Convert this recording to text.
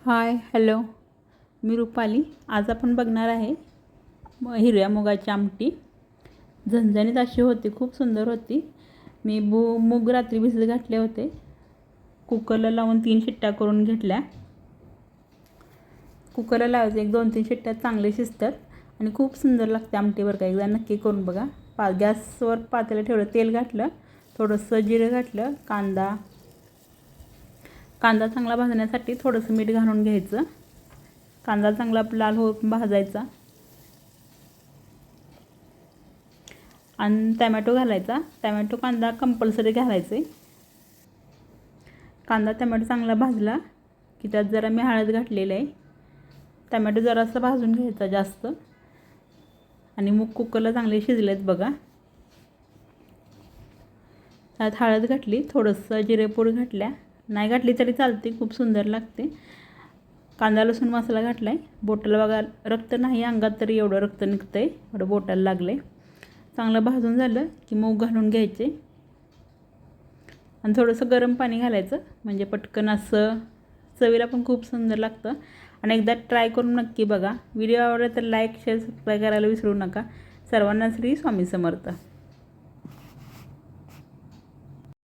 Hi hello, मी रुपाली. आज आपण बघणार आहे हिरव्या मुगाची आमटी. झणझणीत अशी होती, खूप सुंदर होती. मी मूग रात्री भिजत घातले होते. कुकरला लावून 3 शिट्ट्या करून घेतल्या. कुकरला लावायचं, 1-2-3 शिट्ट्या चांगले शिजतात आणि खूप सुंदर लागते आमटी. बरं का, एकदा नक्की करून बघा. गॅसवर पातेलं ठेवलं, तेल घातलं, थोडंसं जिरं घातलं, कांदा चांगला भाजण्यासाठी थोडंसं मीठ घालून घ्यायचं. कांदा चांगला लाल होऊन भाजायचा आणि टमॅटो घालायचा. टमॅटो कांदा कंपल्सरी घालायचे. कांदा टमॅटो चांगला भाजला की त्यात जरा मी हळद घातलेली आहे. टमॅटो जरासं भाजून घ्यायचा जास्त. आणि मूग कुकरला चांगले शिजलेत बघा. त्यात हळद घातली, थोडंसं जिरेपूड घातल्या, नाही घातली तरी चालते, खूप सुंदर लागते. कांदा लसूण मसाला घातला आहे. बोटाला बघा रक्त नाही अंगात, तरी एवढं रक्त निघतं आहे, एवढं बोटाला लागलं. चांगलं भाजून झालं की मूग घालून घ्यायचे आणि थोडंसं गरम पाणी घालायचं, म्हणजे पटकन असं चवीला पण खूप सुंदर लागतं. आणि एकदा ट्राय करून नक्की बघा. व्हिडिओ आवडला तर लाईक, शेअर, सबस्क्राईब करायला विसरू नका. सर्वांना श्री स्वामी समर्थ.